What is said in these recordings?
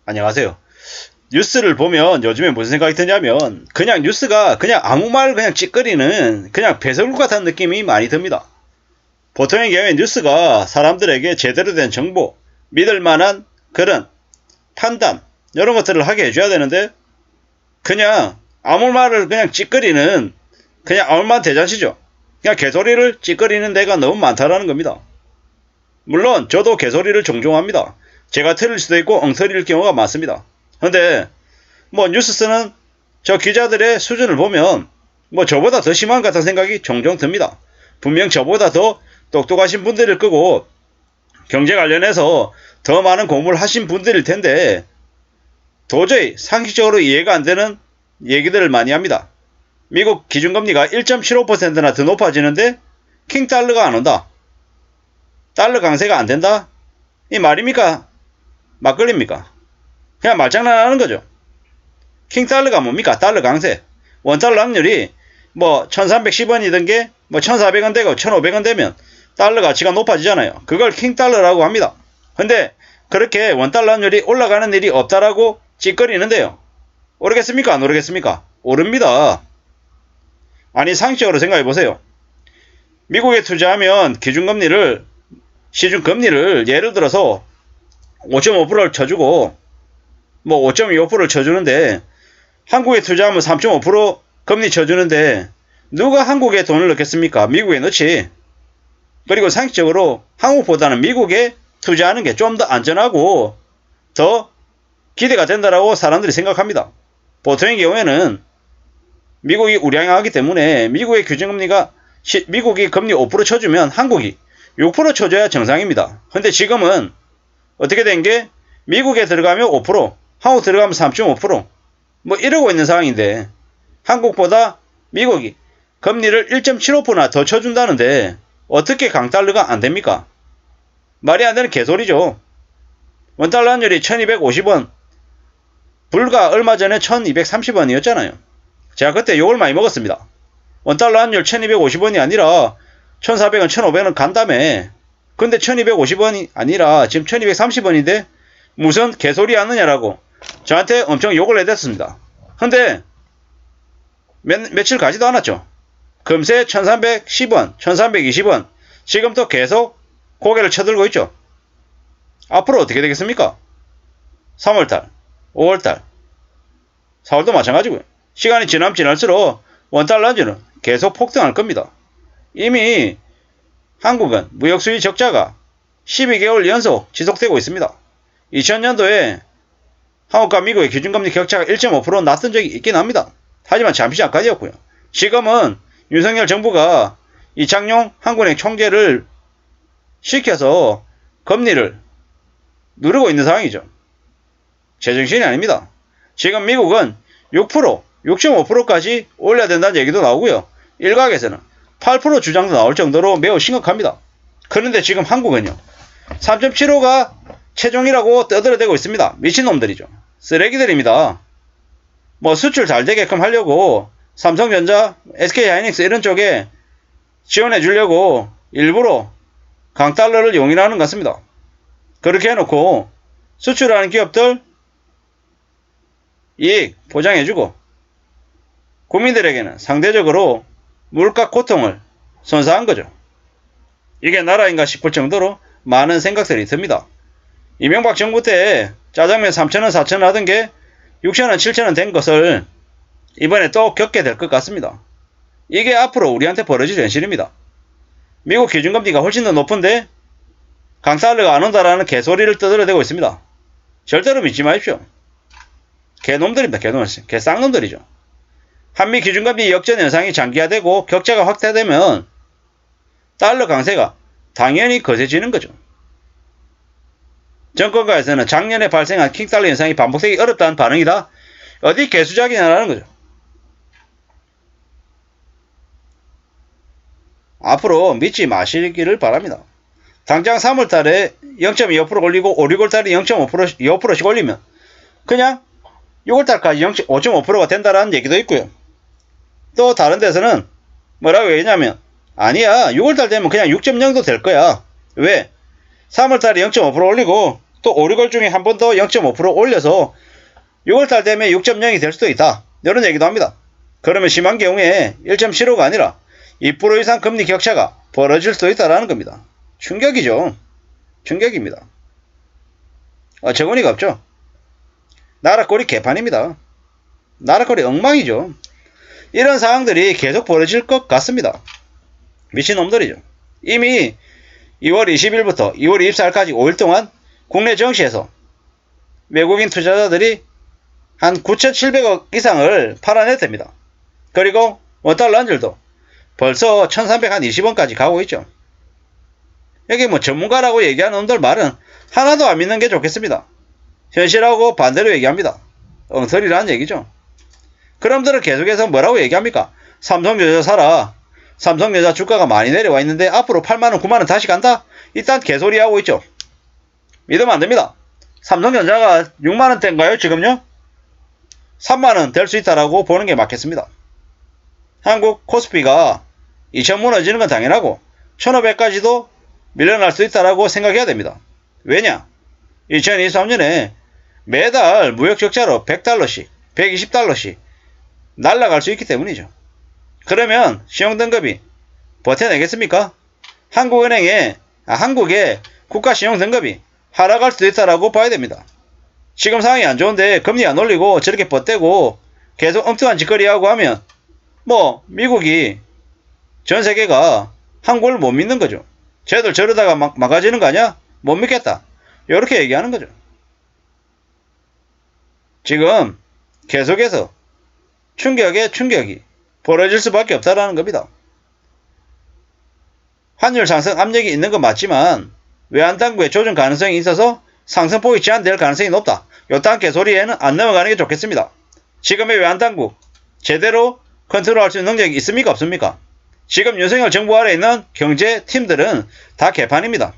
안녕하세요. 뉴스를 보면 요즘에 무슨 생각이 드냐면 그냥 뉴스가 그냥 아무 말 그냥 찌꺼리는 그냥 배설물 같은 느낌이 많이 듭니다. 보통의 경우에 뉴스가 사람들에게 제대로 된 정보, 믿을 만한 그런 판단 이런 것들을 하게 해줘야 되는데 그냥 아무 말을 그냥 찌꺼리는 그냥 아무 말 대잔치죠. 그냥 개소리를 찌꺼리는 데가 너무 많다라는 겁니다. 물론 저도 개소리를 종종 합니다. 제가 틀릴 수도 있고 엉터리일 경우가 많습니다. 근데 뭐 뉴스 쓰는 저 기자들의 수준을 보면 뭐 저보다 더 심한 것 같은 생각이 종종 듭니다. 분명 저보다 더 똑똑하신 분들일 거고 경제 관련해서 더 많은 공부를 하신 분들일 텐데 도저히 상식적으로 이해가 안 되는 얘기들을 많이 합니다. 미국 기준금리가 1.75%나 더 높아지는데 킹달러가 안 온다. 달러 강세가 안 된다? 이 말입니까? 막걸리입니까? 그냥 말장난하는 거죠. 킹달러가 뭡니까? 달러 강세. 원달러 환율이 뭐 1310원이던 게 뭐 1400원 되고 1500원 되면 달러 가치가 높아지잖아요. 그걸 킹달러라고 합니다. 근데 그렇게 원달러 환율이 올라가는 일이 없다라고 찌꺼리는데요. 오르겠습니까? 안 오르겠습니까? 오릅니다. 아니 상식적으로 생각해보세요. 미국에 투자하면 기준금리를 시중금리를 예를 들어서 5.5%를 쳐주고 뭐 5.25%를 쳐주는데 한국에 투자하면 3.5% 금리 쳐주는데 누가 한국에 돈을 넣겠습니까? 미국에 넣지. 그리고 상식적으로 한국보다는 미국에 투자하는 게 좀 더 안전하고 더 기대가 된다라고 사람들이 생각합니다. 보통의 경우에는 미국이 우량하기 때문에 미국의 규제금리가 미국이 금리 5% 쳐주면 한국이 6% 쳐줘야 정상입니다. 근데 지금은 어떻게 된 게 미국에 들어가면 5%, 한국 들어가면 3.5%, 뭐 이러고 있는 상황인데 한국보다 미국이 금리를 1.75%나 더 쳐준다는데 어떻게 강달러가 안 됩니까? 말이 안 되는 개소리죠. 원달러 환율이 1250원, 불과 얼마 전에 1230원이었잖아요. 제가 그때 욕을 많이 먹었습니다. 원달러 환율 1250원이 아니라 1400원, 1500원 간다며. 근데 1250원이 아니라 지금 1230원인데 무슨 개소리 하느냐라고 저한테 엄청 욕을 해댔습니다. 근데 며칠 가지도 않았죠. 금세 1310원, 1320원 지금 또 계속 고개를 쳐들고 있죠. 앞으로 어떻게 되겠습니까? 3월달, 5월달, 4월도 마찬가지고요. 시간이 지날수록 원달러 환율은 계속 폭등할 겁니다. 이미 한국은 무역수지 적자가 12개월 연속 지속되고 있습니다. 2000년도에 한국과 미국의 기준금리 격차가 1.5% 났던 적이 있긴 합니다. 하지만 잠시 전까지였고요. 지금은 윤석열 정부가 이창용 한국은행 총재를 시켜서 금리를 누르고 있는 상황이죠. 제정신이 아닙니다. 지금 미국은 6%, 6.5%까지 올려야 된다는 얘기도 나오고요. 일각에서는 8% 주장도 나올 정도로 매우 심각합니다. 그런데 지금 한국은요. 3.75가 최종이라고 떠들어대고 있습니다. 미친놈들이죠. 쓰레기들입니다. 뭐 수출 잘 되게끔 하려고 삼성전자, SK하이닉스 이런 쪽에 지원해 주려고 일부러 강달러를 용인하는 것 같습니다. 그렇게 해놓고 수출하는 기업들 이익 보장해주고 국민들에게는 상대적으로 물가 고통을 선사한 거죠. 이게 나라인가 싶을 정도로 많은 생각들이 듭니다. 이명박 정부 때 짜장면 3,000원, 4,000원 하던 게 6,000원, 7,000원 된 것을 이번에 또 겪게 될 것 같습니다. 이게 앞으로 우리한테 벌어질 현실입니다. 미국 기준금리가 훨씬 더 높은데 강달러가 안 온다라는 개소리를 떠들어대고 있습니다. 절대로 믿지 마십시오. 개놈들입니다. 개놈, 개쌍놈들이죠. 한미 기준금리 역전 현상이 장기화되고 격차가 확대되면 달러 강세가 당연히 거세지는 거죠. 정권가에서는 작년에 발생한 킹달러 현상이 반복되기 어렵다는 반응이다. 어디 개수작이냐라는 거죠. 앞으로 믿지 마시기를 바랍니다. 당장 3월달에 0.25% 올리고 5, 6월달에 0.5%, 2%씩 올리면 그냥 6월달까지 5.5%가 된다라는 얘기도 있고요. 또 다른 데서는 뭐라고 얘기냐면 아니야 6월달 되면 그냥 6.0도 될 거야. 왜? 3월달에 0.5% 올리고 또 오류걸 중에 한 번 더 0.5% 올려서 6월달 되면 6.0이 될 수도 있다. 이런 얘기도 합니다. 그러면 심한 경우에 1.75가 아니라 2% 이상 금리 격차가 벌어질 수도 있다는 겁니다. 충격이죠. 충격입니다. 어처구니가 없죠. 나라 꼴이 개판입니다. 나라 꼴이 엉망이죠. 이런 상황들이 계속 벌어질 것 같습니다. 미친놈들이죠. 이미 2월 20일부터 2월 24일까지 5일 동안 국내 증시에서 외국인 투자자들이 한 9,700억 이상을 팔아냈답니다. 그리고 원달러 환율도 벌써 1,320원까지 가고 있죠. 여기 뭐 전문가라고 얘기하는 놈들 말은 하나도 안 믿는 게 좋겠습니다. 현실하고 반대로 얘기합니다. 엉터리라는 얘기죠. 그럼들은 계속해서 뭐라고 얘기합니까? 삼성전자 사라. 삼성전자 주가가 많이 내려와 있는데 앞으로 8만원 9만원 다시 간다? 일단 개소리 하고 있죠. 믿으면 안됩니다. 삼성전자가 6만원대인가요 지금요? 3만원 될 수 있다라고 보는 게 맞겠습니다. 한국 코스피가 2,000 무너지는 건 당연하고 1,500까지도 밀려날 수 있다라고 생각해야 됩니다. 왜냐? 2023년에 매달 무역 적자로 100달러씩 120달러씩 날아갈 수 있기 때문이죠. 그러면 신용등급이 버텨내겠습니까? 한국의 국가 신용등급이 하락할 수도 있다라고 봐야 됩니다. 지금 상황이 안 좋은데 금리 안 올리고 저렇게 버티고 계속 엉뚱한 짓거리하고 하면 뭐 미국이 전 세계가 한국을 못 믿는 거죠. 쟤들 저러다가 망가지는 거 아니야? 못 믿겠다. 이렇게 얘기하는 거죠. 지금 계속해서 충격에 충격이 벌어질 수밖에 없다라는 겁니다. 환율 상승 압력이 있는 건 맞지만 외환당국의 조정 가능성이 있어서 상승폭이 제한될 가능성이 높다. 요딴 개소리에는 안 넘어가는 게 좋겠습니다. 지금의 외환당국 제대로 컨트롤할 수 있는 능력이 있습니까? 없습니까? 지금 윤석열 정부 아래 있는 경제팀들은 다 개판입니다.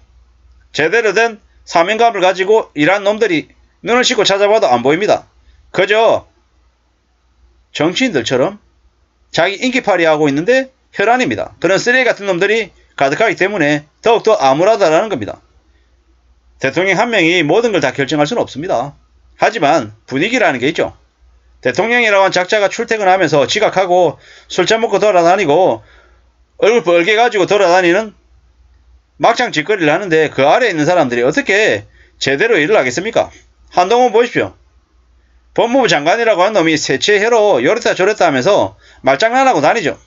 제대로 된 사명감을 가지고 일한 놈들이 눈을 씻고 찾아봐도 안 보입니다. 그저 정치인들처럼 자기 인기팔이 하고 있는데 혈안입니다. 그런 쓰레기 같은 놈들이 가득하기 때문에 더욱더 암울하다라는 겁니다. 대통령 한 명이 모든 걸 다 결정할 수는 없습니다. 하지만 분위기라는 게 있죠. 대통령이라고 한 작자가 출퇴근하면서 지각하고 술잔 먹고 돌아다니고 얼굴 뻘게 가지고 돌아다니는 막장 짓거리를 하는데 그 아래에 있는 사람들이 어떻게 제대로 일을 하겠습니까? 한동훈 보십시오. 법무부 장관이라고 한 놈이 세체해로 요랬다 저랬다 하면서 말장난하고 다니죠.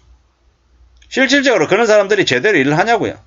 실질적으로 그런 사람들이 제대로 일을 하냐고요.